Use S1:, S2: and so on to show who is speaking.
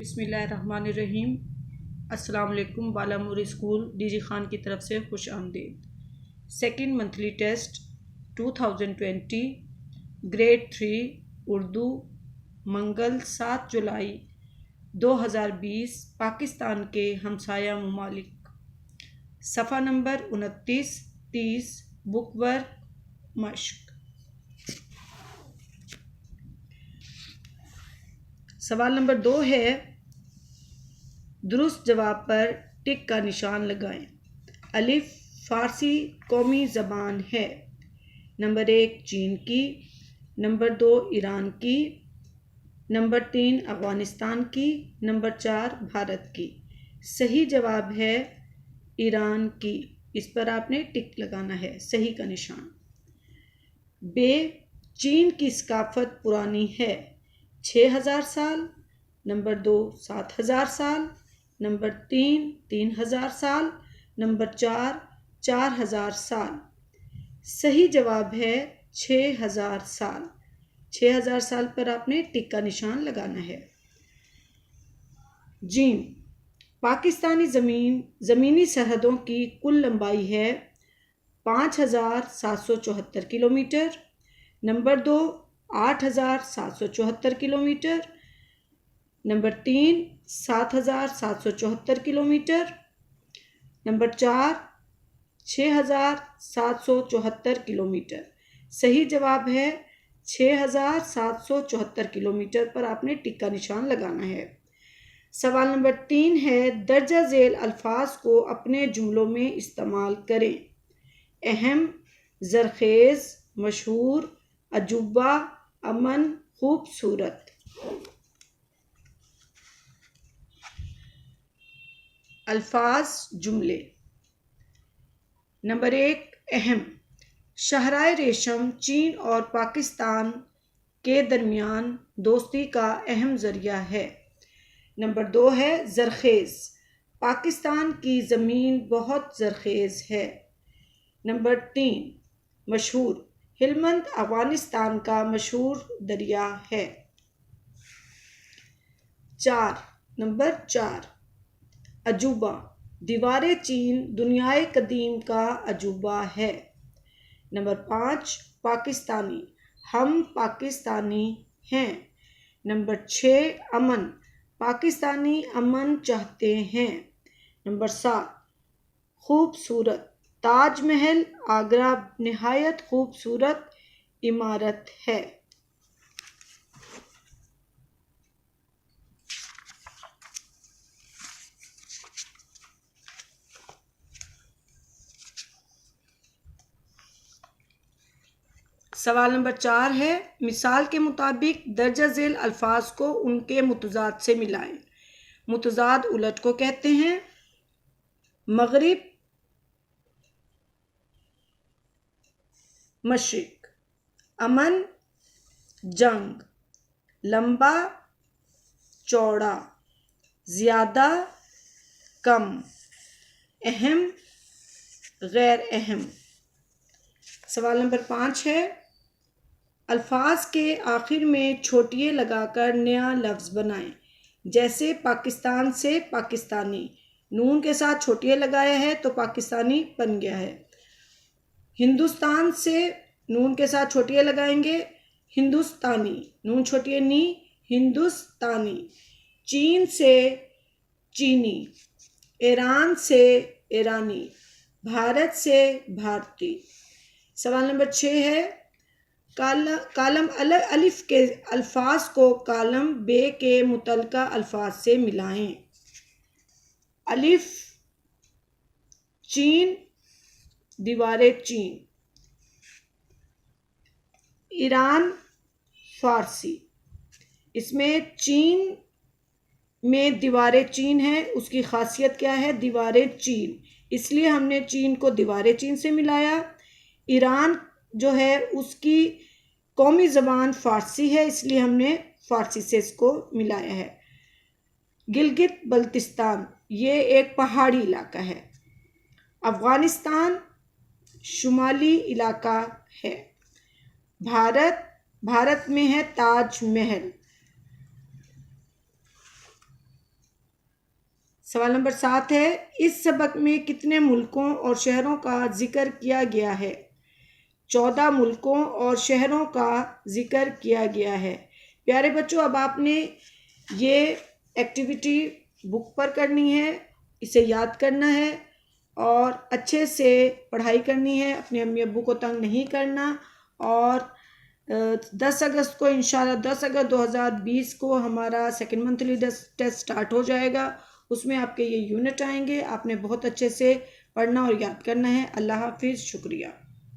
S1: बिस्मिल्लाहिर्रहमानिर्रहीम। अस्सलाम वालेकुम। बालामूरी स्कूल डीजी खान की तरफ से खुश आमदीद। Second monthly test 2020 grade 3 Urdu मंगल 7 जुलाई 2020 पाकिस्तान के हमसाया ममालिक। सफ़ा नंबर 29-30 बुक वर्क मश्क। सवाल नंबर 2 है, दुरुस्त जवाब पर टिक का निशान लगाएं। अलिफ फ़ारसी कौमी ज़बान है। नंबर 1 चीन की, नंबर 2 ईरान की, नंबर 3 अफ़गानिस्तान की, नंबर 4 भारत की। सही जवाब है ईरान की। इस पर आपने टिक लगाना है, सही का निशान। बे चीन की सकाफत पुरानी है। 6000 साल, नंबर 2 7000 साल, नंबर 3 3000 साल, नंबर 4 4000 साल। सही जवाब है 6000 साल। 6000 साल पर आपने टिक का निशान लगाना है। जीम पाकिस्तानी ज़मीनी सरहदों की कुल लंबाई है 5774 kilometre. Number 2 8774 kilometre, number 3 7774 kilometre, number 4 6774 kilometre. सही जवाब है 6774 किलोमीटर पर आपने टिक का निशान लगाना है। सवाल नंबर 3 है, दर्जा झेल अल्फाज को अपने जुमलों में इस्तेमाल करें। अहम, ज़रखेज़, मशहूर, अजूबा, अमन, खूबसूरत। अल्फाज जुमले। नंबर 1 अहम, शहराए रेशम चीन और पाकिस्तान के दरमियान दोस्ती का अहम ज़रिया है। नंबर 2 है ज़रखेज़, पाकिस्तान की ज़मीन बहुत ज़रखेज़ है। नंबर 3 मशहूर, हेलमंद अफ़गानिस्तान का मशहूर दरिया है। नंबर 4 अजूबा, दीवारे चीन दुनियाए कदीम का अजूबा है। नंबर 5 पाकिस्तानी, हम पाकिस्तानी हैं। नंबर 6 अमन, पाकिस्तानी अमन चाहते हैं। नंबर 7 खूबसूरत, ताजमहल आगरा निहायत खूबसूरत इमारत है। सवाल नंबर 4 है, मिसाल के मुताबिक दर्जा झेल अल्फाज को उनके मुतजाद से मिलाएं। मुतजाद उलट को कहते हैं। मगरिब, मशरिक। अमन, जंग। लंबा, चौड़ा। ज़्यादा, कम। अहम, गैर अहम। सवाल नंबर 5 है, अल्फाज के आखिर में छोटिये लगाकर नया लफ्ज़ बनाएं। जैसे पाकिस्तान से पाकिस्तानी, नून के साथ छोटिये लगाया है तो पाकिस्तानी बन गया है। हिंदुस्तान से नून के साथ छोटिये लगाएंगे, हिंदुस्तानी, नून छोटिये नी, हिंदुस्तानी। चीन से चीनी, ईरान से ईरानी, भारत से भारतीय। सवाल नंबर 6 है, कालम अलिफ के अल्फाज को कालम बे के मुतलका अल्फाज से मिलाएं। अलिफ चीन, दीवारे चीन। ईरान फारसी। इसमें चीन में दीवारे चीन है, उसकी खासियत क्या है? दीवारे चीन, इसलिए हमने चीन को दीवारे चीन से मिलाया। ईरान जो है उसकी कौमी ज़बान फ़ारसी है, इसलिए हमने फ़ारसी से इसको मिलाया है। गिलगित बल्तिस्तान ये एक पहाड़ी इलाका है। अफ़गानिस्तान शुमाली इलाका है। भारत में है ताज महल। सवाल नंबर 7 है, इस सबक में कितने मुल्कों और शहरों का जिक्र किया गया है? 14 मुल्कों और शहरों का जिक्र किया गया है। प्यारे बच्चों, अब आपने ये एक्टिविटी बुक पर करनी है, इसे याद करना है और अच्छे से पढ़ाई करनी है, अपने अम्मी अब्बू को तंग नहीं करना। और 10 अगस्त को इंशाल्लाह 10 अगस्त 2020 को हमारा सेकंड मंथली टेस्ट स्टार्ट हो जाएगा। उसमें आपके ये यूनिट आएंगे, आपने बहुत अच्छे से पढ़ना और याद करना है। अल्लाह हाफिज़, शुक्रिया।